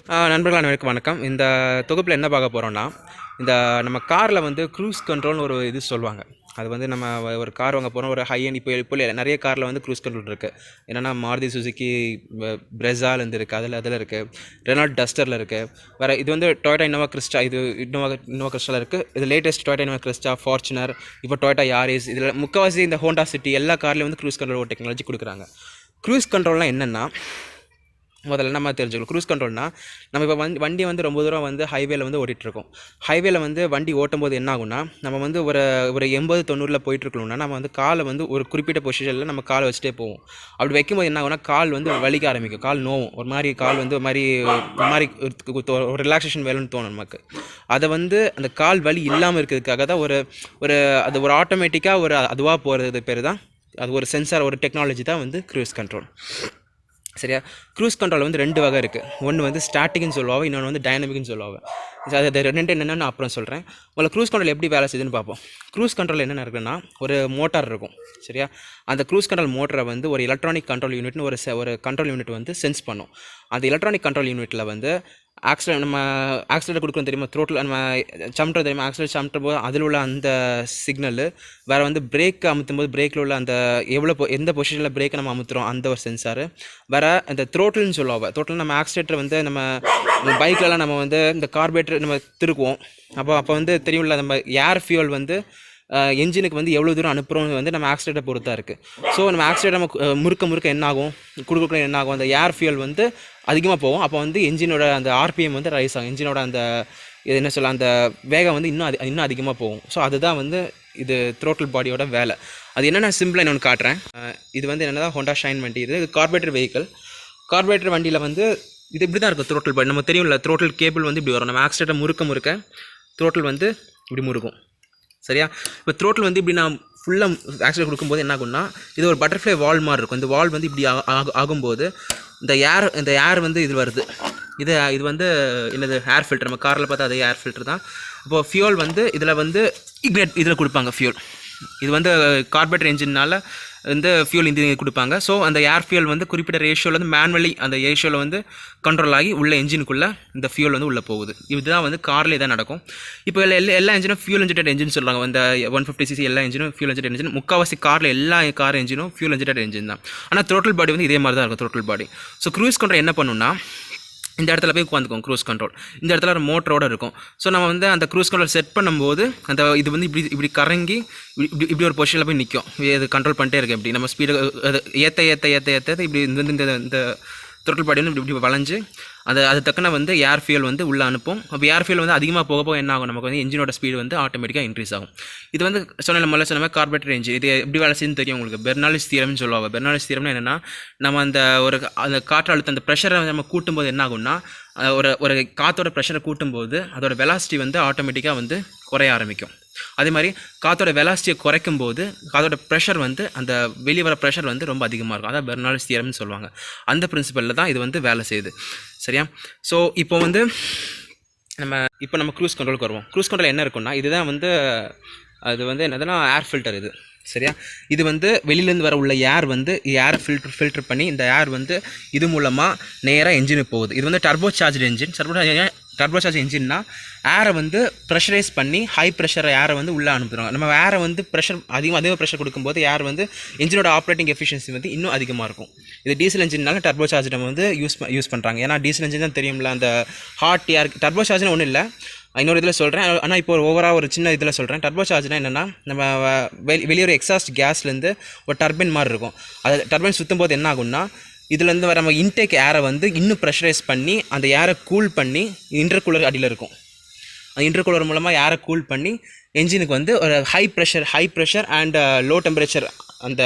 நண்பர்கள் அனைவருக்கும் வணக்கம். இந்த தொகுப்பில் என்ன பார்க்க போகிறோம்னா, இந்த நம்ம காரில் வந்து க்ரூஸ் கண்ட்ரோல்னு ஒரு இது சொல்லுவாங்க. அது வந்து நம்ம ஒரு கார் வாங்க போகிறோம், ஒரு ஹை எண்ட் இப்போ நிறைய காரில் வந்து க்ரூஸ் கண்ட்ரோல் இருக்குது. என்னென்னா மாருதி சுசுக்கி பிரெஸாலேருந்து இருக்குது, அதில் இருக்குது, ரெனால்ட் டஸ்டரில் இருக்குது. வேறு இது வந்து டொயோட்டா இன்னோவா கிறிஸ்டா, இது இன்னோவா கிறிஸ்டாவில் இருக்குது. இது latest Toyota Innova Crysta, Fortuner, இப்போ டொயோட்டா யாரிஸ், இதில் முக்கால்வாசி இந்த ஹோண்டா சிட்டி எல்லா கார்லேயும் வந்து க்ரூஸ் கண்ட்ரோல் டெக்னாலஜி கொடுக்குறாங்க. க்ரூஸ் கண்ட்ரோல்னால் என்னென்னா, முதல்ல நம்ம தெரிஞ்சுக்கலாம். க்ரூஸ் கண்ட்ரோல்னால் நம்ம இப்போ வண்டி வந்து ரொம்ப தூரம் வந்து ஹைவேல வந்து ஓட்டிகிட்ருக்கோம். ஹைவேல வந்து வண்டி ஓட்டும்போது என்ன ஆகும்னா, நம்ம வந்து ஒரு 80-90 போயிட்டுருக்கணும்னா நம்ம வந்து காலை வந்து ஒரு குறிப்பிட்ட பொசிஷனில் நம்ம காலை வச்சுட்டே போவோம். அப்படி வைக்கும்போது என்ன ஆகும்னா, கால் வந்து வலிக்க ஆரம்பிக்கும், கால் நோவும், ஒரு மாதிரி கால் வந்து ஒரு மாதிரி ஒரு ரிலாக்ஸேஷன் வேணும்னு தோணும் நமக்கு. அதை வந்து அந்த கால் வலி இல்லாமல் இருக்கிறதுக்காக தான் அது ஒரு ஆட்டோமேட்டிக்காக அதுவாக போகிறது பேர் தான், அது ஒரு சென்சார், ஒரு டெக்னாலஜி தான் வந்து க்ரூஸ் கண்ட்ரோல். சரியா? க்ரூஸ் கண்ட்ரோல் வந்து 2 வகை இருக்குது. ஒன்று வந்து ஸ்டாட்டிக்னு சொல்லுவாங்க, இன்னொன்று வந்து டைனமிக்னு சொல்லுவாங்க. அது ரெண்டு என்னென்னு நான் அப்புறம் சொல்கிறேன். முதல்ல க்ரூஸ் கண்ட்ரோல் எப்படி வேலை செய்யுதுன்னு பார்ப்போம். க்ரூஸ் கண்ட்ரோல் என்ன இருக்குன்னா, ஒரு மோட்டார் இருக்கும். சரியா? அந்த க்ரூஸ் கண்ட்ரோல் மோட்டரை வந்து ஒரு எலக்ட்ரானிக் கண்ட்ரோல் யூனிட்னு ஒரு கண்ட்ரோல் யூனிட் வந்து சென்ஸ் பண்ணும். அந்த எலக்ட்ரானிக் கண்ட்ரோல் யூனிட்டில் வந்து நம்ம ஆக்சிலேட்டர் கொடுக்குறோம் தெரியுமா, த்ரோட்டில் நம்ம சம்ட்டுறது தெரியுமா, ஆக்சிலேட்டர் சம்ட்டுற போது அதில் உள்ள அந்த சிக்னலு வேறு வந்து பிரேக் அமுத்தும் போது பிரேக்கில் உள்ள அந்த எந்த பொசிஷனில் பிரேக்கை நம்ம அமுத்துறோம் அந்த ஒரு சென்சாரு. வேறு அந்த த்ரோட்டில்னு சொல்லுவாங்க. த்ரோட்டில் நம்ம ஆக்சிலேட்டர் வந்து நம்ம பைக்கிலலாம் நம்ம வந்து இந்த கார்பரேட்டர் நம்ம திருக்குவோம். அப்போ வந்து தெரியும்ல, நம்ம ஏர் ஃபியூல் வந்து என்ஜினுக்கு வந்து எவ்வளோ தூரம் அனுப்புகிறோம் வந்து நம்ம ஆக்சிலேட்டர் பொறுத்தா இருக்குது. ஸோ நம்ம ஆக்சிலேட்டர் நம்ம முறுக்க என்ன ஆகும், கொடுக்க என்ன ஆகும், அந்த ஏர் ஃபியூல் வந்து அதிகமாக போகும். அப்போ வந்து என்ஜினோட அந்த ஆர்பிஎம் வந்து ரைஸ் ஆகும், என்ஜினோட அந்த இது என்ன சொல்ல, அந்த வேகம் வந்து இன்னும் அதிகமாக போகும். ஸோ அதுதான் வந்து இது த்ரோட்டில் பாடியோட வேலை. அது என்னென்ன சிம்பிளாக இன்னொன்று காட்டுறேன். இது வந்து என்னென்னா ஹோண்டா ஷைன் வண்டி, இது கார்பரேட்டர் வெஹிக்கிள். கார்பரேட்டர் வண்டியில் வந்து இது இப்படி தான் இருக்கும் த்ரோட்டில் பாடி. நம்ம தெரியும்ல, த்ரோட்டில் கேபிள் வந்து இப்படி வரும். நம்ம ஆக்சிலேட்டர் முறுக்க த்ரோட்டில் வந்து இப்படி முறுக்கும். சரியா? இப்போ த்ரோட்டில் வந்து இப்படி நான் ஃபுல்லாக ஆக்சிலேட்டர் கொடுக்கும்போது என்ன ஆகும்னா, இது ஒரு பட்டர்ஃப்ளை வால் மாதிரி இருக்கும். இந்த வால் வந்து இப்படி ஆகும்போது இந்த ஏர் வந்து இது வருது. இது வந்து என்னது, ஏர் ஃபில்டர். நம்ம காரில் பார்த்தா அதே ஏர் ஃபில்டர் தான். இப்போது ஃபியூல் வந்து இதில் வந்து இதில் கொடுப்பாங்க ஃபியூல். இது வந்து கார்பரேட்டர் என்ஜினால் வந்து ஃபியூல் இந்த கொடுப்பாங்க. ஸோ அந்த ஏர் ஃபியூல் வந்து குறிப்பிட்ட ரேஷியோவில் வந்து மேனுவலி அந்த ரேஷியோவில் வந்து கண்ட்ரோல் ஆகி உள்ள என்ஜினுக்குள்ளே இந்த ஃபியூல் வந்து உள்ளே போகுது. இதுதான் வந்து கார்லேயே தான் நடக்கும். இப்போ எல்லா என்ஜினும் ஃபியூல் இன்ஜெக்டட் என்ஜின் சொல்கிறாங்க. இந்த 150cc எல்லா என்ஜினும் ஃபியூல் இன்ஜெக்டட் என்ஜின். முக்கால்வாசி காரில் எல்லா கார் என்ஜினும் ஃபியூல் இன்ஜெக்டட் என்ஜின் தான். ஆனால் த்ரோட்டில் பாடி வந்து இதே மாதிரி தான் இருக்கும், த்ரோட்டில் பாடி. ஸோ க்ரூஸ் கண்ட்ரோல் என்ன பண்ணுன்னா, இந்த இடத்துல போய் உட்காந்துக்கும் க்ரூஸ் கண்ட்ரோல். இந்த இடத்துல ஒரு மோட்டரோடு இருக்கும். ஸோ நம்ம வந்து அந்த க்ரூஸ் கண்ட்ரோல் செட் பண்ணும்போது இது வந்து இப்படி கறங்கி இப்படி ஒரு பொசிஷனில் போய் நிற்கும். இது கண்ட்ரோல் பண்ணிட்டே இருக்கு. இப்படி நம்ம ஸ்பீடு ஏற்ற இப்படி இந்த த்ரோட்டில் பாடி வந்து இப்படி வளைஞ்சு அது தக்கன வந்து ஏர் ஃபியூல் வந்து உள்ளே அனுப்பும். அப்போ ஏர் ஃபியூல் வந்து அதிகமாக போக என்ன ஆகும், நமக்கு வந்து என்ஜினோட ஸ்பீடு வந்து ஆட்டோமேட்டிக்காக இன்க்ரீஸ் ஆகும். இது வந்து சொன்ன கார்பரேட்டர் என்ஜின். இது எப்படி வேலை செய்யுன்னு தெரியும் உங்களுக்கு. பெர்னாலிஸ் தியரம்னு சொல்லுவாங்க. பெர்னாலிஸ் தியரம்னா என்னென்னா, நம்ம அந்த காற்று அழுத்த அந்த ப்ரெஷரை நம்ம கூட்டும்போது என்ன ஆகும்னா, ஒரு காற்றோட ப்ரெஷரை கூட்டும்போது அதோட வெலாசிட்டி வந்து ஆட்டோமேட்டிக்காக வந்து குறைய ஆரம்பிக்கும். அதே மாதிரி காற்றோட வெலாசிட்டியை குறைக்கும் போது காற்றோட ப்ரெஷர் வந்து அந்த வெளியே வர ப்ரெஷர் வந்து ரொம்ப அதிகமாக இருக்கும். அதான் பெர்னாலிஸ் தியரம்னு சொல்லுவாங்க. அந்த பிரின்சிபலில் தான் இது வந்து வேலை செய்யுது. சரியா? ஸோ இப்போ நம்ம க்ரூஸ் கண்ட்ரோலுக்கு வருவோம். க்ரூஸ் கண்ட்ரோல் என்ன இருக்குன்னா, இதுதான் வந்து அது வந்து என்னதுன்னா ஏர் ஃபில்டர் இது. சரியா? இது வந்து வெளியிலேருந்து வர உள்ள ஏர் வந்து ஏரை ஃபில்டர் பண்ணி இந்த ஏர் வந்து இது மூலமாக நேராக என்ஜினுக்கு போகுது. இது வந்து டர்போ சார்ஜ் என்ஜின்னா ஏரை வந்து ப்ரெஷரைஸ் பண்ணி ஹை ப்ரெஷர் ஏரை வந்து உள்ளே அனுப்புகிறாங்க. நம்ம ஏரை வந்து அதிக ப்ரெஷர் கொடுக்கும்போது ஏர் வந்து என்ஜினோட ஆப்ரேட்டிங் எஃபிஷியன்சி வந்து இன்னும் அதிகமாக இருக்கும். இது டீசல் என்ஜின்னால டர்போ சார்ஜ் நம்ம வந்து யூஸ் பண்ணுறாங்க. ஏன்னா டீசல் என்ஜின் தான் தெரியும்ல, அந்த ஹாட் ஏர். டர்போ சார்ஜ்னு ஒன்றும் இல்லை, இன்னொரு இதில் சொல்கிறேன். ஆனால் இப்போ ஒரு சின்ன இதில் சொல்கிறேன். டர்போ சார்ஜ்னால் என்னென்னா, நம்ம வெளியே ஒரு எக்ஸாஸ்ட் கேஸ்லேருந்து ஒரு டர்பைன் மாதிரி இருக்கும். அது டர்பைன் சுற்றும் போது என்ன ஆகும்னா, இதுலேருந்து வர நம்ம இன்டேக் ஏரை வந்து இன்னும் ப்ரெஷரைஸ் பண்ணி அந்த ஏரை கூல் பண்ணி இன்டர்கூலர் அடியில் இருக்கும். அந்த இன்டர்கூலர் மூலமாக ஏரை கூல் பண்ணி என்ஜினுக்கு வந்து ஒரு high pressure and low temperature அந்த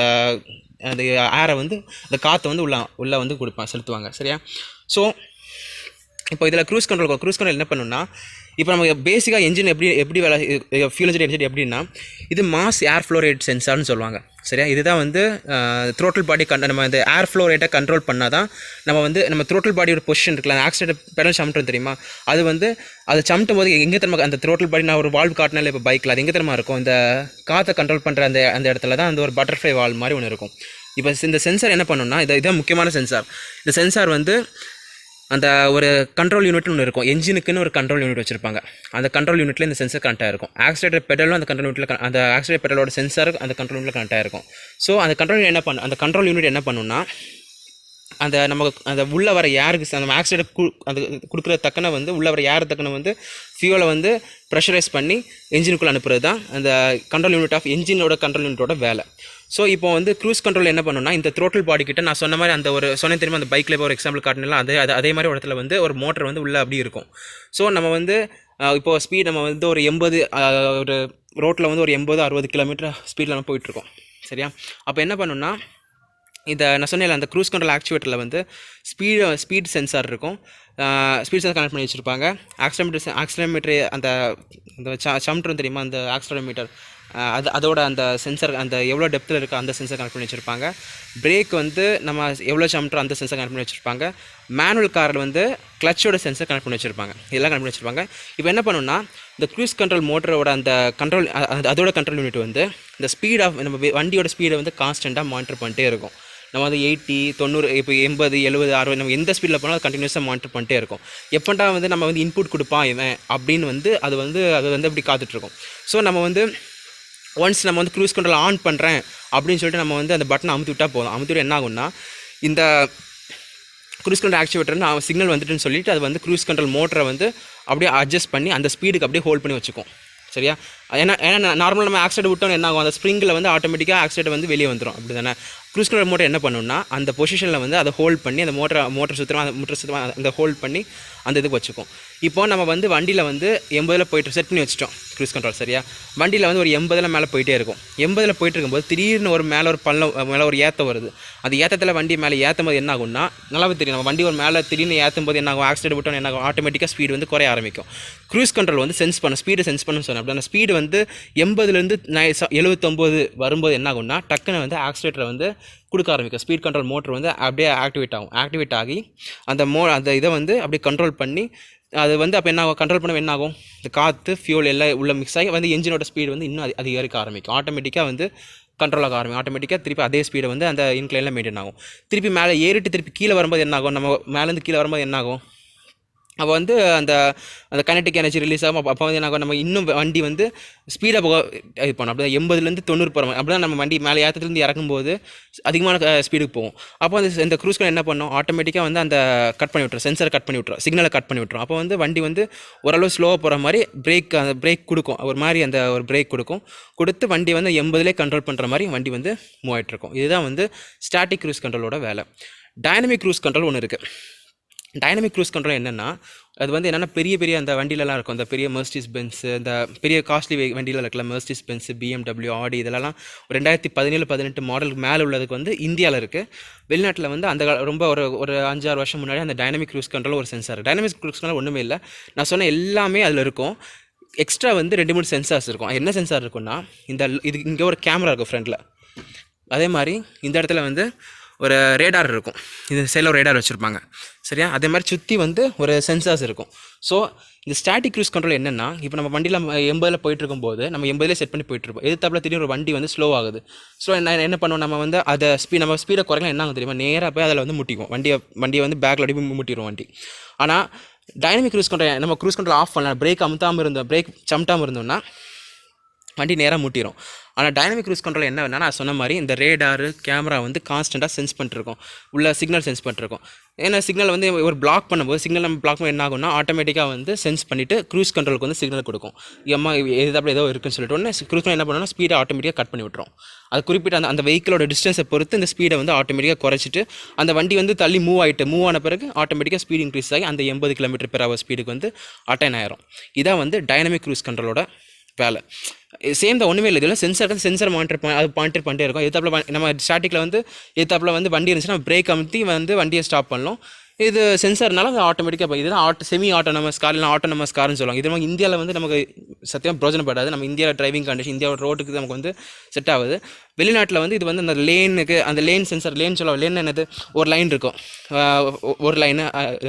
ஏரை வந்து அந்த காற்றை வந்து உள்ளே வந்து செலுத்துவாங்க. சரியா? ஸோ இப்போ இதில் க்ரூஸ் கண்ட்ரோல் என்ன பண்ணுன்னா, இப்போ நம்ம பேசிக்காக என்ஜின் எப்படி வேலை ஃபியூல் இன்ஜெக்டட் எப்படின்னா, இது மாஸ் ஏர் ஃப்ளோ ரேட் சென்சார்னு சொல்லுவாங்க. சரியா? இதுதான் வந்து த்ரோட்டில் பாடி நம்ம இந்த ஏர் ஃப்ளோ ரேட்டை கண்ட்ரோல் பண்ணால் தான் நம்ம த்ரோட்டில் பாடியோட பொசிஷன் இருக்குல்ல, ஆக்சிலேட்டர் பெடல் சமட்டும் தெரியுமா, அது சமட்டும் போது எங்கே தெரியுமா அந்த த்ரோட்டில் பாடி, நான் ஒரு வால்வ் காட்டினால இப்போ பைக்கில் அது எங்கே தெரியுமா இருக்கும், இந்த காற்றை கண்ட்ரோல் பண்ணுற அந்த இடத்துல தான் அந்த ஒரு பட்டர்ஃப்ளை வால்வ் மாதிரி ஒன்று இருக்கும். இப்போ இந்த சென்சார் என்ன பண்ணுன்னா, இதான் முக்கியமான சென்சார். இந்த சென்சார் வந்து அந்த ஒரு கண்ட்ரோல் யூனிட்னு ஒன்று இருக்கும். என்ஜினுக்குன்னு ஒரு கண்ட்ரோல் யூனிட் வச்சுருப்பாங்க. அந்த கண்ட்ரோல் யூனிட்டில் இந்த சென்சர் கனெக்ட் ஆகிருக்கும். ஆக்சிலேட்டர் பெடலும் அந்த கண்ட்ரோல் யூனிட்டில் அந்த ஆக்சிலேட்டர் பெடலோட சென்சார் அந்த கண்ட்ரோல் யூனிட்டில் கனெக்ட் ஆகிருக்கும். ஸோ அந்த கண்ட்ரோல் யூனிட் என்ன பண்ணுன்னா அந்த நமக்கு அந்த உள்ளே வர ஏருக்கு அந்த ஆக்சிலேட்டர் அந்த கொடுக்குற தக்கனை வந்து உள்ளே வர ஏர் தக்கனை வந்து ஃபியூலை வந்து ப்ரெஷரைஸ் பண்ணி என்ஜினுக்குள்ளே அனுப்புறது தான் அந்த கண்ட்ரோல் யூனிட் ஆஃப் என்ஜினோட கண்ட்ரோல் யூனிட்டோட வேலை. ஸோ இப்போ வந்து க்ரூஸ் கண்ட்ரோல் என்ன பண்ணணும்னா இந்த த்ரோட்டில் பாடி கிட்ட நான் சொன்ன மாதிரி அந்த ஒரு தெரியுமா அந்த பைக்கில் இப்போ ஒரு எக்ஸாம்பிள் காட்டினலாம் அதே மாதிரி ஒரு இடத்துல வந்து ஒரு மோட்டர் வந்து உள்ளே அப்படி இருக்கும். ஸோ நம்ம வந்து இப்போது ஸ்பீட் நம்ம வந்து ஒரு 80 ஒரு ரோட்டில் வந்து ஒரு 80-60 கிலோமீட்டர் ஸ்பீடில் நம்ம போயிட்டுருக்கோம். சரியா? அப்போ என்ன பண்ணணும்னா இந்த நான் சொன்னேன் அந்த க்ரூஸ் கண்ட்ரோல் ஆக்சுவேட்டரில் வந்து ஸ்பீட் சென்சார் இருக்கும். ஸ்பீட் சென்சார் கனெக்ட் பண்ணி வச்சுருப்பாங்க. ஆக்சிலோமீட்டர் அந்த சம்ட்ரும் தெரியுமா அந்த ஆக்சிலோமீட்டர் அதோட அந்த சென்சர் அந்த எவ்வளோ டெப்த்தில் இருக்கோ அந்த சென்சர் கனெக்ட் பண்ணி வச்சுருப்பாங்க. பிரேக் வந்து நம்ம எவ்வளோ சம்ட்ரோ அந்த சென்சர் கனெக்ட் பண்ணி வச்சுருப்பாங்க. மேனுவல் காரில் வந்து கிளச்சோட சென்சர் கனெக்ட் பண்ணி வச்சுருப்பாங்க. இதெல்லாம் கனெக்ட் பண்ணி வச்சுருப்பாங்க. இப்போ என்ன பண்ணணும்னா இந்த க்ரூஸ் கண்ட்ரோல் மோட்டரோட அந்த கண்ட்ரோல் அதோட கண்ட்ரோல் யூனிட் வந்து இந்த ஸ்பீட் ஆஃப் நம்ம வண்டியோட ஸ்பீடை வந்து கான்ஸ்டண்ட்டாக மானிட்டர் பண்ணிட்டே இருக்கும். நம்ம வந்து 80, 90, இப்போ 80, 70, 60 நம்ம எந்த ஸ்பீடில் போனாலும் அது கண்டினியூஸாக மானிட்டர் பண்ணிட்டே இருக்கும். எப்போண்டா வந்து நம்ம வந்து இன்புட் கொடுப்பான் இவன் அப்படின்னு வந்து அது வந்து அப்படி காத்துட்ருக்கும். ஸோ நம்ம வந்து ஒன்ஸ் நம்ம வந்து க்ரூஸ் கண்ட்ரோல் ஆன் பண்ணுறேன் அப்படின்னு சொல்லிட்டு நம்ம வந்து அந்த பட்டனை அமுத்தி விட்டால் போதும். அமுத்தி விட என்ன ஆகும்னா இந்த க்ரூஸ் கண்ட்ரோல் ஆக்சுவேட்டர்னு சிக்னல் வந்துட்டுன்னு சொல்லிட்டு அது வந்து க்ரூஸ் கண்ட்ரோல் மோட்டரை வந்து அப்படியே அட்ஜஸ்ட் பண்ணி அந்த ஸ்பீடுக்கு அப்படியே ஹோல்ட் பண்ணி வச்சுக்கும். சரியா? ஏன்னா நார்மலாக நம்ம ஆக்சிலேட்டர் விட்டோம் என்ன ஆகும் அந்த ஸ்ப்ரிங்கில் வந்து ஆட்டோமேட்டிக்காக ஆக்சிலேட்டர் வந்து வெளியே வந்துடும். அப்படி தானே? க்ரூஸ் கண்ட்ரோல் மோட்டர் என்ன பண்ணணும்னா அந்த பொசிஷனில் வந்து அதை ஹோல்ட் பண்ணி அந்த மோட்டர் சுற்றுமா அந்த ஹோல்ட் பண்ணி அந்த இதுக்கு வச்சுக்கும். இப்போ நம்ம வந்து வண்டியில் வந்து 80 போயிட்டு செட் பண்ணி வச்சுட்டோம் க்ரூஸ் கண்ட்ரோல். சரியா? வண்டியில் வந்து ஒரு 80 மேலே போயிட்டே இருக்கும். 80 போயிட்டு இருக்கும்போது திடீர்னு ஒரு மேலே ஒரு ஏற்றம் வருது. அந்த ஏற்றத்தில் வண்டி மேலே ஏற்றும் போது என்ன ஆகும்னா நல்லாவே தெரியும். நம்ம வண்டி ஒரு மேலே திடீர்னு ஏற்றும் போது என்ன ஆகும் ஆக்சிடென்ட் விட்டோம் என்ன ஆகும் ஆட்டோமேட்டிக்காக ஸ்பீடு வந்து குறைய ஆரம்பிக்கும். க்ரூஸ் கண்ட்ரோல் வந்து ஸ்பீடை சென்ஸ் பண்ணணும்னு சொன்னேன். அப்படி அந்த ஸ்பீடு வந்து 80 79 வரும்போது என்ன ஆகும்னா டக்குன்னு வந்து ஆக்சிலேட்டரை வந்து கொடுக்க ஆரம்பிக்கும். ஸ்பீட் கண்ட்ரோல் மோட்டர் வந்து அப்படியே ஆக்டிவேட் ஆகி அந்த இதை வந்து அப்படியே கண்ட்ரோல் பண்ணி அது வந்து அப்போ என்ன ஆகும் கண்ட்ரோல் பண்ண என்ன ஆகும் இந்த காற்று ஃபியூல் எல்லாம் உள்ள மிக்ஸ் ஆகி வந்து என்ஜினோட ஸ்பீடு வந்து இன்னும் அதிகரிக்க ஆரம்பிக்கும். ஆட்டோமேட்டிக்காக வந்து கண்ட்ரோல் ஆக ஆரம்பிக்கும். ஆட்டோமேட்டிக்காக திருப்பி அதே ஸ்பீடை வந்து அந்த இன்க்ளைனில் மெயின்டைன் ஆகும். திருப்பி மேலே ஏறிட்டு திருப்பி கீழே வரும்போது என்ன ஆகும் நம்ம மேலேருந்து கீழே வரும்போது என்ன ஆகும் அப்போ வந்து அந்த கைனடிக் எனர்ஜி ரிலீஸ் ஆகும். அப்போ வந்து என்ன நம்ம இன்னும் வண்டி வந்து ஸ்பீடாக போக இது பண்ணோம். அப்படி தான் 80 90 போகிறோம். அப்படி தான் நம்ம வண்டி மேலே ஏற்றத்துலேருந்து இறக்கும்போது அதிகமான ஸ்பீடுக்கு போகும். அப்போ வந்து இந்த க்ரூஸ் கண்ட்ரோல் என்ன பண்ணோம் ஆட்டோமேட்டிக்காக வந்து அந்த கட் பண்ணி விட்டுரும். சென்சரை கட் பண்ணி விட்டுரும். சிக்னலை கட் பண்ணி விட்டுரும். அப்போ வந்து வண்டி வந்து ஓரளவு ஸ்லோவாக போகிற மாதிரி பிரேக் கொடுக்கும். ஒரு மாதிரி அந்த ஒரு பிரேக் கொடுத்து வண்டி வந்து 80 கண்ட்ரோல் பண்ணுற மாதிரி வண்டி வந்து மூவ் ஆகிட்ருக்கும். இதுதான் வந்து ஸ்டாட்டிக் க்ரூஸ் கண்ட்ரோலோட வேலை. டைனமிக் க்ரூஸ் கண்ட்ரோல் ஒன்று இருக்குது. டைனமிக் க்ரூஸ் கண்ட்ரோல் என்னென்னா அது வந்து என்னென்னா பெரிய அந்த வண்டியிலலாம் இருக்கும். அந்த பெரிய மெர்சிடிஸ் பென்ஸ் இந்த பெரிய காஸ்ட்லி வண்டியில் இருக்கலாம். மெர்சிடிஸ் பென்ஸ், BMW, ஆடி இதெல்லாம் 2017-18 மாடலுக்கு மேலே உள்ளதுக்கு வந்து இந்தியாவில் இருக்குது. வெளிநாட்டில் வந்து அந்த ரொம்ப ஒரு 5-6 வருஷம் முன்னாடி அந்த டைனமிக் க்ரூஸ் கண்ட்ரோல் ஒரு சென்சார். டைனமிக் க்ரூஸ் கண்ட்ரோல் ஒன்றுமே இல்லை. நான் சொன்ன எல்லாமே அதில் இருக்கும். எக்ஸ்ட்ரா வந்து 2-3 சென்சார்ஸ் இருக்கும். என்ன சென்சார் இருக்குன்னா இது இங்கே ஒரு கேமரா இருக்கும் ஃப்ரண்ட்டில். அதே மாதிரி இந்த இடத்துல வந்து ஒரு ரேடார் இருக்கும். இது சைடில் ஒரு ரேடார் வச்சுருப்பாங்க. சரியா? அதே மாதிரி சுற்றி வந்து ஒரு சென்சார்ஸ் இருக்கும். ஸோ இந்த ஸ்டாட்டிக் க்ரூஸ் கண்ட்ரோல் என்னென்னா இப்போ நம்ம வண்டியில் 80 போயிட்டு இருக்கும்போது நம்ம 80 செட் பண்ணி போயிட்டுருப்போம். எதிர்த்தாப்பில் திடீர்னு ஒரு வண்டி வந்து ஸ்லோ ஆகுது. ஸோ என்ன பண்ணுவோம் நம்ம வந்து அதை நம்ம ஸ்பீடை குறைக்கலாம் என்ன ஆகும் தெரியுமா நேராக போய் அதில் வந்து முட்டிக்கும். வண்டியை வந்து பேக்கில் அடி முட்டிடும் வண்டி. ஆனால் டைனமிக் க்ரூஸ் கண்ட்ரோல் நம்ம க்ரூஸ் கண்ட்ரோல் ஆஃப் பண்ணலாம். பிரேக் சம்ட்டாமல் இருந்தோம்னா வண்டி நேராக முட்டிடும். ஆனால் டைனமிக் க்ரூஸ் கண்ட்ரோல் என்ன வேணா நான் சொன்ன மாதிரி இந்த ரேடாரு கேமரா வந்து கான்ஸ்டண்ட்டாக சென்ஸ் பண்ணிட்டுருக்கோம். உள்ள சிக்னல் சென்ஸ் பண்ணிட்டுருக்கோம். ஏன்னா சிக்னல் வந்து ஒரு பிளாக் பண்ணும்போது சிக்னல் நம்ம பிளாக் பண்ண என்ன ஆகும்னா ஆட்டோமேட்டிக்காக வந்து சென்ஸ் பண்ணிவிட்டு க்ரூஸ் கண்ட்ரோலுக்கு வந்து சிக்னல் கொடுக்கும். எதாப்பில் ஏதோ இருக்குன்னு சொல்லிட்டு உடனே க்ரூஸ் கண்ட்ரோல் என்ன பண்ணணும்னா ஸ்பீடை ஆட்டோமேட்டிக்காக கட் பண்ணி விட்டுரும். அது குறிப்பிட்ட அந்த வெஹிக்கிளோட டிஸ்டன்ஸை பொறுத்து இந்த ஸ்பீடை வந்து ஆட்டோமேட்டிக்காக குறைச்சிட்டு அந்த வண்டி வந்து தள்ளி மூவ் ஆன பிறகு ஆட்டோமேட்டிக்காக ஸ்பீட் இன்க்ரீஸ் ஆகி அந்த 80 km/h ஸ்பீடுக்கு வந்து அட்டைன் ஆயிரும். இதான் வந்து டைனமிக் க்ரூஸ் கண்ட்ரோலோட வேலை. சேம் தான் ஒன்றுமே இல்லை. இதில் சென்சர் மானிட்டர் பண்ணிட்டே இருக்கும். எத்தாப்பில் நம்ம ஸ்டாட்டிக்கில் வந்து எத்தாப்பில் வந்து வண்டி இருந்துச்சுன்னா பிரேக் அமுத்தி வந்து வண்டியை ஸ்டாப் பண்ணணும். இது சென்சார்னால அது ஆட்டோமேட்டிக்காக இதுதான் செமி ஆட்டோனமஸ் கார் இல்லை ஆட்டோனமஸ் கார்னு சொல்லுவாங்க. இது நம்ம இந்தியாவில் வந்து நமக்கு சத்தியம் பிரோஜனப்படாது. நம்ம இந்தியாவில் டிரைவிங் கண்டிஷன் இந்தியாவோட ரோட்டுக்கு நமக்கு வந்து செட் ஆகுது. வெளிநாட்டில் வந்து இது வந்து அந்த லேனுக்கு அந்த லேன் சென்சார் லேன் சொல்லுவோம். லேன் என்னது, ஒரு லைன் இருக்கும், ஒரு லைனு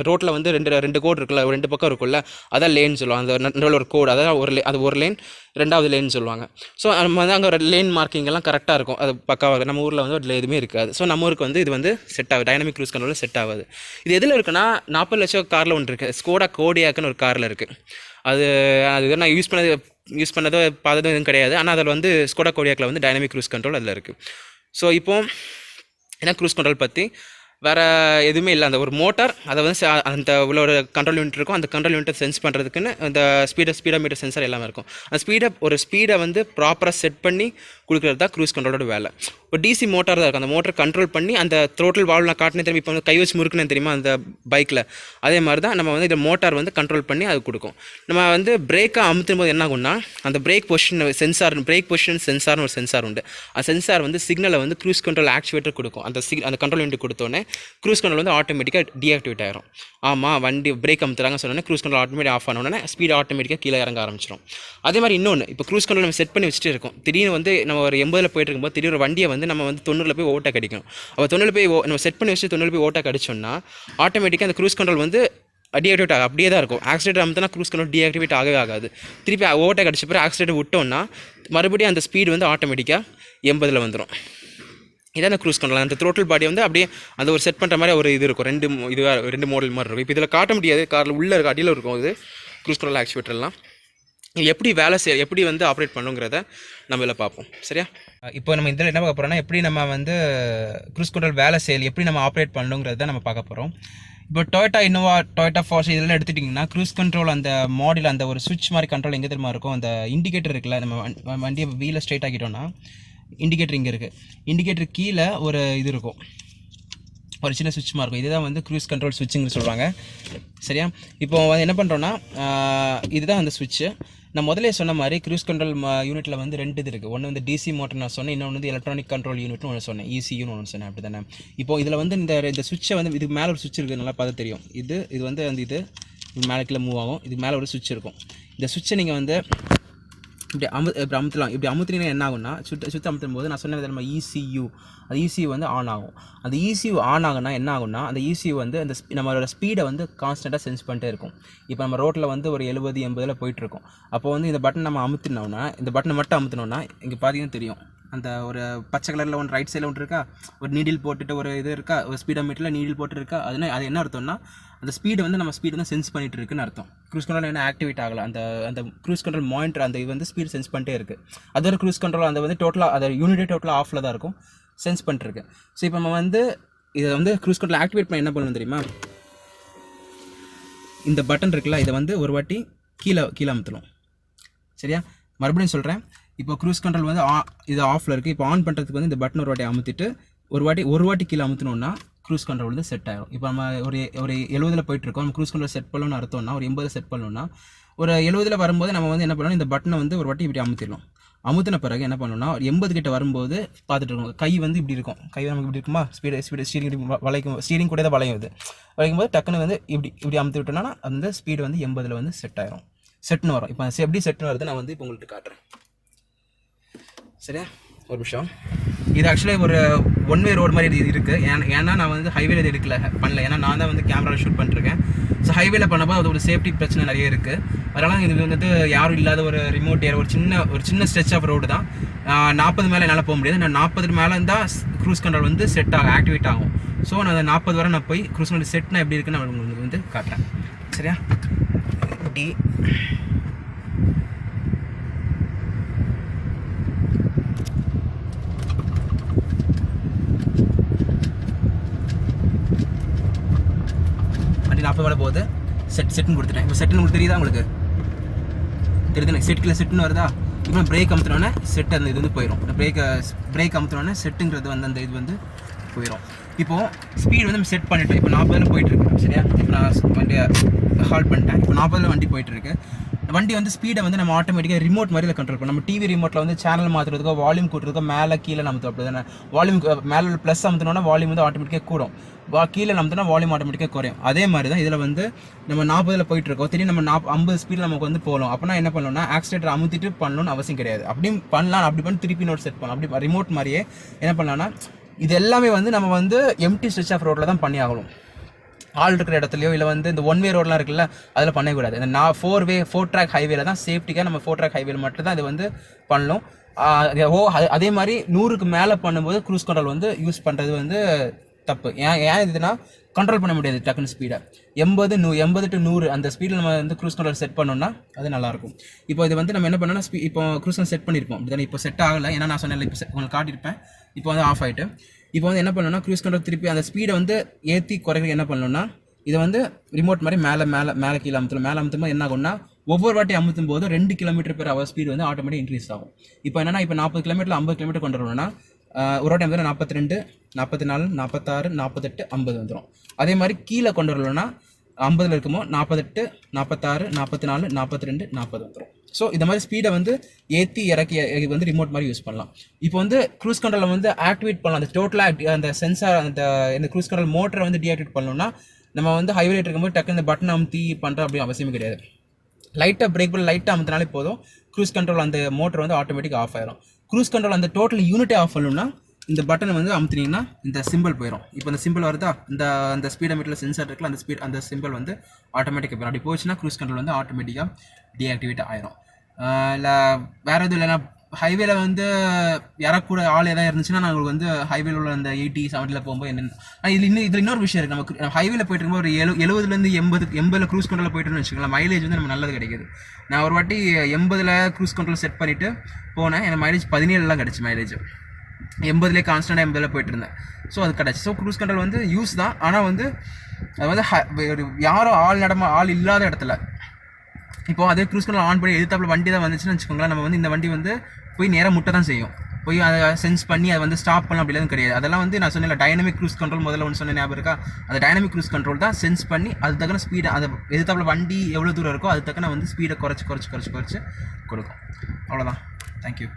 ரோட்டில் வந்து ரெண்டு கோடு இருக்குல்ல, ஒரு 2 பக்கம் இருக்குல்ல, அதான் லேன் சொல்லுவாங்க. அந்த நடுவில் ஒரு கோடு, அதான் அது ஒரு லேன், 2வது லேன் சொல்லுவாங்க. ஸோ நம்ம வந்து அங்கே ஒரு லேன் மார்க்கிங் எல்லாம் கரெக்டாக இருக்கும், அது பக்காவாக. நம்ம ஊரில் வந்து அதில் எதுவுமே இருக்காது. ஸோ நம்ம ஊருக்கு வந்து இது வந்து செட் ஆகுது, டைனமிக் க்ரூஸ் கண்ட்ரோல் செட் ஆகுது. இது எதில் இருக்குன்னா 40 லட்சம் காரில் ஒன்று இருக்குது, ஸ்கோடா கோடியாக்குன்னு ஒரு காரில் இருக்குது. அது நான் யூஸ் பண்ணதோ பார்த்ததும் எதுவும் கிடையாது. ஆனால் அதில் வந்து ஸ்கோடா கோடியாக்கில் வந்து டைனமிக் க்ரூஸ் கண்ட்ரோல் அதில் இருக்குது. ஸோ இப்போது ஏன்னா க்ரூஸ் கண்ட்ரோல் பற்றி வேறு எதுவுமே இல்லை. அந்த ஒரு மோட்டார், அதை வந்து அந்த உள்ள ஒரு கண்ட்ரோல் யூனிட் இருக்கும், அந்த கண்ட்ரோல் யூனிட்டை சென்ஸ் பண்ணுறதுக்குன்னு அந்த ஸ்பீடோமீட்டர் சென்சார் எல்லாமே இருக்கும். அந்த ஸ்பீடை வந்து ப்ராப்பராக செட் பண்ணி கொடுக்குறது தான் க்ரூஸ் கண்ட்ரோலோட வேலை. ஒரு டிசி மோட்டார் தான் இருக்கும், அந்த மோட்டர் கண்ட்ரோல் பண்ணி அந்த த்ரோட்டில் வால்வ் நான் காட்டினே திரும்பி இப்போ வந்து கை வச்சு முறுக்குன்னு தெரியுமா அந்த பைக்கில், அதே மாதிரி தான் நம்ம வந்து இந்த மோட்டார் வந்து கண்ட்ரோல் பண்ணி அது கொடுக்கும். நம்ம வந்து பிரேக்கை அமுத்தும் போது என்ன ஆகும்னா, அந்த பிரேக் பொசிஷன் சென்சார்னு ஒரு சென்சார் உண்டு. அந்த சென்சார் வந்து சிக்னலை வந்து க்ரூஸ் கண்ட்ரோல் ஆக்டிவேட்டர் கொடுக்கும். அந்த கண்ட்ரோல் யூனிட் கொடுத்தோன்னே க்ரூஸ் கண்ட்ரோல் வந்து ஆட்டோமேட்டிக்காக டீஆக்டிவேட் ஆயிரும். ஆமாம், வண்டி பிரேக் அமுத்துறாங்க சொன்னோன்னே க்ரூஸ் கண்ட்ரோல் ஆட்டோமேட்டிக் ஆஃப் ஆனோடனே ஸ்பீட் ஆட்டோமேட்டிக்காக கீழே இறங்க ஆரம்பிச்சிடும். அதே மாதிரி இன்னொன்று, இப்போ க்ரூஸ் கண்ட்ரோல் நம்ம செட் பண்ணி வச்சுட்டு இருக்கோம், திடீர்னு வந்து நம்ம ஒரு 80ல் போயிட்டு இருக்கும்போது திடீர்னு வண்டியை வந்து நம்ம வந்து 90ல் போய் ஓட்டை கடிக்கணும். அப்போ 90ல் போய் நம்ம செட் பண்ணி வச்சு 90ல் போய் ஓட்டை கடிச்சோம்னா ஆட்டோமேட்டிக்காக அந்த க்ரூஸ் கண்ட்ரோல் வந்து டீஆக்டிவேட் ஆகும், அப்படியே தான் இருக்கும். ஆக்சிலேட்டர் அமுத்தினா க்ரூஸ் கண்ட்ரோல் டீஆக்டிவேட் ஆகவே ஆகாது. திருப்பி ஓட்டை கடிச்ச பிறகு ஆக்சிலேட்டர் விட்டோம்னா மறுபடியும் அந்த ஸ்பீடு வந்து ஆட்டோமேட்டிக்காக 80ல் வந்துடும். இதான் அந்த க்ரூஸ் கண்ட்ரோல். அந்த த்ரோட்டில் பாடி வந்து அப்படியே அந்த ஒரு செட் பண்ணுற மாதிரி ஒரு இது இருக்கும், ரெண்டு மாடல் மாதிரி இருக்கும். இப்போ இதில் காட்ட முடியாது, காரில் உள்ளே இருக்க அடியில் இருக்கும் இது க்ரூஸ் கண்ட்ரோல் ஆக்டிவேட்டர்லாம். எப்படி எப்படி வந்து ஆப்ரேட் பண்ணுங்கிறத நம்ம இதில் பார்ப்போம். சரியா? இப்போ நம்ம இதில் என்ன பார்க்க போகிறோம்னா, எப்படி நம்ம வந்து க்ரூஸ் கண்ட்ரோல் வேலை செய்யல் எப்படி நம்ம ஆப்ரேட் பண்ணணுங்கிறத நம்ம பார்க்க போகிறோம். இப்போ இன்னோவா ஃபார்ஸ் இதெல்லாம் எடுத்துட்டிங்கன்னா க்ரூஸ் கண்ட்ரோல் அந்த மாடல் அந்த ஒரு சுவிட்ச் மாதிரி கண்ட்ரோல் எங்கே தெரியுமா இருக்கும், அந்த இண்டிகேட்டர் இருக்குல்ல, நம்ம வண்டியை வீலை ஸ்ட்ரைட் ஆக்கிட்டோம்னா இண்டிகேட்டர் இங்கே இருக்குது, இண்டிகேட்டர் கீழே ஒரு இது இருக்கும், ஒரு சின்ன சுவிட்ச் மாதிரி இருக்கும். இதுதான் வந்து க்ரூஸ் கண்ட்ரோல் சுவிட்சுன்னு சொல்லுவாங்க. சரியா? இப்போ வந்து என்ன பண்ணுறோன்னா, இதுதான் அந்த சுவிட்சு. நான் முதலே சொன்ன மாதிரி க்ரூஸ் கண்ட்ரோல் யூனிட்டில் வந்து 2 இது இருக்குது. ஒன்று வந்து டிசி மோட்டர் நான் சொன்னேன், இன்னொன்று வந்து எலக்ட்ரானிக் கண்ட்ரோல் யூனிட்னு ஒன்று சொன்னேன், ECUன்னு ஒன்று சொன்னேன். அப்படி தானே? இப்போ இதில் வந்து இந்த சுவிட்சை வந்து இதுக்கு மேலே ஒரு சுவிட்ச் இருக்குது, நல்லா பார்த்து தெரியும். இது வந்து அந்த இது மேலே கீழே மூவ் ஆகும், இதுக்கு மேலே ஒரு சுவிட்ச் இருக்கும். இந்த சுவிட்சை நீங்கள் வந்து இப்படி அமுத்தலாம். இப்படி அமுத்தினீங்கன்னா என்ன ஆகும்னா, சுற்றி அமுத்தும் போது நான் சொன்னது நம்ம ECU, அந்த ECU வந்து ஆன் ஆகும். அந்த ECU ஆன் ஆகுனா என்ன ஆகும்னா, அந்த ECU வந்து அந்த நம்மளோட ஸ்பீடை வந்து கான்ஸ்டண்ட்டாக சென்ஸ் பண்ணிட்டே இருக்கும். இப்போ நம்ம ரோட்டில் வந்து ஒரு 70-80ல் போயிட்டுருக்கோம். அப்போ வந்து இந்த பட்டன் நம்ம அமுத்தினோம்னா, இந்த பட்டனை மட்டும் அமுத்தினோம்னா இங்கே பார்த்தீங்கன்னா தெரியும், அந்த ஒரு பச்சை கலரில் ஒன்று ரைட் சைடில் ஒன்று இருக்கா, ஒரு நீடில் போட்டுட்டு ஒரு இது இருக்கா, ஒரு ஸ்பீடோமீட்டரில் நீடில் போட்டு இருக்கா. அது என்ன அர்த்தம்னா, அந்த ஸ்பீடை வந்து நம்ம ஸ்பீடு தான் சென்ஸ் பண்ணிட்டு இருக்குன்னு அர்த்தம். க்ரூஸ் கண்ட்ரோல் என்ன ஆக்டிவேட் ஆகலை, அந்த க்ரூஸ் கண்ட்ரோல் மானிட்டர் அந்த இது வந்து ஸ்பீடு சென்ஸ் பண்ணிட்டே இருக்குது. அதோட க்ரூஸ் கண்ட்ரோல் அந்த வந்து டோட்டலாக அதை யூனிட்டே டோட்டலாக ஆஃபில் தான் இருக்கும், சென்ஸ் பண்ணிட்டுருக்கு. ஸோ இப்போ நம்ம வந்து இதை வந்து க்ரூஸ் கண்ட்ரோல் ஆக்டிவேட் பண்ண என்ன பண்ணணும் தெரியுமா, இந்த பட்டன் இருக்குல்ல, இதை வந்து ஒரு வாட்டி கீழே அமுத்தணும். சரியா? மறுபடியும் சொல்கிறேன். இப்போ க்ரூஸ் கண்ட்ரோல் வந்து இது ஆஃபில் இருக்குது. இப்போ ஆன் பண்ணுறதுக்கு வந்து இந்த பட்டன் ஒரு வாட்டி அமுத்திட்டு ஒரு வாட்டி கீழே அமுத்தினோன்னா க்ரூஸ் கண்ட்ரோல் வந்து செட் ஆகிடும். இப்போ நம்ம ஒரு 70ல் போயிட்டுருக்கோம், நம்ம க்ரூஸ் கண்ட்ரோல் செட் பண்ணணும்னு அர்த்தம்னா ஒரு 80ல் செட் பண்ணணும்னா ஒரு 70ல் வரும்போது நம்ம வந்து என்ன பண்ணணும், இந்த பட்டனை வந்து ஒரு வாட்டி இப்படி அமுத்திடணும். அமுத்தின பிறகு என்ன பண்ணணும்னா, ஒரு 80 கிட்ட வரும்போது பார்த்துட்டு இருக்கணும், கை வந்து இப்படி இருக்கும், கை நமக்கு இப்படி இருக்குமா, ஸ்பீடு ஸ்டீரிங் வளைக்கும், ஸ்டீரிங் கூட தான் வளையும். இது வளைக்கும் போது டக்குன்னு வந்து இப்படி அமுத்தி விட்டோம்னா அந்த ஸ்பீடு வந்து 80ல் வந்து செட் ஆகிடும், செட்னு வரும். இப்போ எப்படி செட்னு வருது நான் வந்து இப்போ உங்களுக்கு காட்டுறேன். சரியா? ஒரு நிமிஷம். இது ஆக்சுவலி ஒரு ஒன் வே ரோடு மாதிரி இருக்குது. ஏன்னா நான் வந்து ஹைவேல இது பண்ணல, ஏன்னா நான் தான் வந்து கேமராவில் ஷூட் பண்ணிருக்கேன். ஸோ ஹைவேல பண்ணப்போ அது ஒரு சேஃப்டி பிரச்சனை நிறைய இருக்குது. அதனால் இது வந்துட்டு யாரும் இல்லாத ஒரு ரிமோட் ஏரியா, ஒரு சின்ன ஸ்ட்ரெச் ஆஃப் ரோடு தான். 40 மேலே என்னால் போக முடியாது. நான் 40 மேலே இருந்தால் க்ரூஸ் கண்ட்ரோல் வந்து ஆக்டிவேட் ஆகும். ஸோ நான் அந்த 40 வரை நான் போய் க்ரூஸ் கண்ட்ரோல் செட்னா எப்படி இருக்குன்னு நான் உங்களுக்கு வந்து காட்டுறேன். சரியா? டி வண்டி 40 மேலே போகுது. செட்டுன்னு கொடுத்துட்டேன். இப்போ செட்டுன்னு உங்களுக்கு தெரியுதா, உங்களுக்கு தெரியுது? செட்டில் செட்டுன்னு வருதா? இப்போ பிரேக் அமுத்தினோடனே செட் அந்த இது வந்து போயிடும். பிரேக் அமுத்தினோடனே செட்டுங்கிறது வந்து அந்த இது வந்து போயிடும். இப்போது ஸ்பீடு வந்து நம்ம செட் பண்ணிவிட்டோம். இப்போ 40ல் போயிட்டுருக்கு. சரியா? இப்போ நான் வண்டியை ஹால்ட் பண்ணிட்டேன். இப்போ 40ல் வண்டி போயிட்டுருக்கு. வண்டி வந்து ஸ்பீடை வந்து நம்ம ஆட்டோமேட்டிக்காக ரிமோட் மாதிரி கண்ட்ரோல் பண்ணணும். நம்ம டிவி ரிமோட்டில் வந்து சேனல் மாற்றுறதுக்கோ வால்யூம் கூட்டுறதுக்கோ மேலே கீழே நம்ம அப்படி தானே வால்யூம் மேலே ப்ளஸ் அமுத்தினோன்னா வால்யூம் வந்து ஆட்டோமேட்டிக்காக கூடும், கீழே நமத்துனா வால்யூம் ஆட்டோமேட்டிக்காக குறையும். அதே மாதிரி தான் இதில் வந்து நம்ம 40 போயிட்டுருக்கோம், திடீர்னு நம்ம 50 ஸ்பீடில் நமக்கு வந்து போகணும் அப்படின்னா என்ன பண்ணணும்னா ஆக்சிலேட்டர் அமுத்திட்டு பண்ணணும்னு அவசியம் கிடையாது. அப்படியும் பண்ணலாம், அப்படி பண்ணி திருப்பி நோட் செட் பண்ணலாம். அப்படி ரிமோட் மாதிரியே என்ன பண்ணலாம்னா இது எல்லாமே வந்து நம்ம வந்து எம்டி ஸ்ட்ரெச் ஆஃப் ரோட்டில் தான் பண்ணி ஆகணும். ஆள் இருக்கிற இடத்துலையோ இல்லை வந்து இந்த 1 வே ரோடெலாம் இருக்குல்ல அதில் பண்ணக்கூடாது. இந்த 4 ட்ராக் ஹைவேல தான் சேஃப்டிக்காக நம்ம 4 ட்ராக் ஹைவேல மட்டும் தான் இது வந்து பண்ணணும். அதே மாதிரி 100க்கு மேலே பண்ணும்போது க்ரூஸ் கண்ட்ரோல் வந்து யூஸ் பண்ணுறது வந்து தப்பு. ஏன் இதுனா கண்ட்ரோல் பண்ண முடியாது டக்குன்னு ஸ்பீடை. 80 to 100 அந்த ஸ்பீடில் நம்ம வந்து க்ரூஸ் கண்ட்ரோல் செட் பண்ணோம்னா அது நல்லாயிருக்கும். இப்போ இது வந்து நம்ம என்ன பண்ணோம்னா இப்போ க்ரூஸ் கண்ட்ரோல் செட் பண்ணியிருப்போம் அப்படி இப்போ செட் ஆகலை, ஏன்னா நான் சொன்னேன் இப்போ உங்களுக்கு காட்டியிருப்பேன். இப்போ வந்து ஆஃப் ஆகிட்டு இப்போ வந்து என்ன பண்ணணும்னா க்ரூஸ் கண்ட்ரோல் திருப்பி அந்த ஸ்பீடை வந்து ஏற்றி குறைக்க என்ன பண்ணணும்னா இதை வந்து ரிமோட் மாதிரி மேலே கீழே அமுத்தும் போது என்ன ஆகும்னா ஒவ்வொரு வாட்டி அமுத்தும் போது 2 km/h ஸ்பீடு வந்து ஆட்டோமேட்டிக் இன்க்ரீஸ் ஆகும். இப்போ என்னன்னா இப்போ 40 km 50 km கொண்டு வரணும்னா ஒரு டைம் வந்து 42, 44, 46, 48, 50 வந்துடும். அதே மாதிரி கீழே கொண்டு வரணும்னா 50 இருக்குமோ 48, 46, 44, 42, 40 வந்துடும். ஸோ இந்த மாதிரி ஸ்பீடை வந்து ஏற்றி இறக்கி வந்து ரிமோட் மாதிரி யூஸ் பண்ணலாம். இப்போ வந்து க்ரூஸ் கண்ட்ரோலை வந்து ஆக்டிவேட் பண்ணலாம். அந்த டோட்டலாக அந்த சென்சார் இந்த க்ரூஸ் கண்ட்ரோல் மோட்டரை வந்து டீஆக்டிவேட் பண்ணணும்னா நம்ம வந்து ஹைவே இருக்கும்போது டக்கு இந்த பட்டன் அமுத்தி பண்ணுற அப்படி அவசியமே கிடையாது. லைட்டாக பிரேக் பண்ணி லைட்டாக அமுத்தினாலே போதும், க்ரூஸ் கண்ட்ரோல் அந்த மோட்டர் வந்து ஆட்டோமேட்டிக் ஆஃப் ஆயிரும். க்ரூஸ் கண்ட்ரோல் அந்த டோட்டல் யூனிட்டே ஆஃப் பண்ணணும்னா இந்த பட்டனை வந்து அமுத்தினீங்கன்னா இந்த சிம்பிள் போயிடும். இப்போ இந்த சிம்பிள் வருதா அந்த ஸ்பீடோமீட்டரில் சென்சார் இருக்குல்ல அந்த சிம்பிள் வந்து ஆட்டோமேட்டிக்காக போயிடும். அப்படி போச்சுன்னா க்ரூஸ் கண்ட்ரோல் வந்து ஆட்டோமேட்டிக்காக டீஆக்டிவேட் ஆயிரும். இல்லை வேறு எதுவும் இல்லைன்னா ஹைவேல வந்து யாராவது கூட ஆள் எதாவது இருந்துச்சுன்னா நாங்கள் வந்து ஹைவேல உள்ள அந்த 80, 70 போகும்போது என்னென்ன இதில் இன்னொரு விஷயம் இருக்குது. நமக்கு ஹைவேல போயிட்டு இருக்கும்போது ஒரு 70 80 க்ரூஸ் கண்ட்ரோலில் போயிட்டுன்னு வச்சுக்கலாம், மைலேஜ் வந்து நம்ம நல்லது கிடைக்குது. நான் ஒரு வாட்டி 80 க்ரூஸ் கண்ட்ரோல் செட் பண்ணிவிட்டு போனேன், எனக்கு மைலேஜ் 17 கிடச்சி. மைலேஜ் 80 கான்ஸ்டன்டாக 80 போயிட்டு இருந்தேன். ஸோ அது கிடச்சி. ஸோ க்ரூஸ் கண்ட்ரோல் வந்து யூஸ் தான், ஆனால் வந்து அது வந்து யாரும் ஆள் இல்லாத இடத்துல இப்போ அதே க்ரூஸ் கண்ட்ரோல் ஆன் பண்ணி எதிர்த்தாப்புல வண்டி தான் வந்துச்சுன்னு வச்சுக்கோங்களேன், நம்ம வந்து இந்த வண்டி வந்து போய் நேராக முட்டை தான் செய்யும், போய் அதை சென்ஸ் பண்ணி அதை வந்து ஸ்டாப் பண்ணலாம் அப்படிலாம் கிடையாது. அதெல்லாம் வந்து நான் சொன்னேன் டைனமிக் க்ரூஸ் கண்ட்ரோல் முதல்ல ஒன்று சொன்ன ஞாபகம் இருக்கா, அந்த டைனமிக் க்ரூஸ் கண்ட்ரோல் தான் சென்ஸ் பண்ணி அது தக்கன ஸ்பீடை அதை எதிர்த்தாப்புல வண்டி எவ்வளோ தூரம் இருக்கோ அது தக்கன வந்து ஸ்பீடை குறைச்சி கொடுக்கும். அவ்வளோதான். தேங்க்யூ.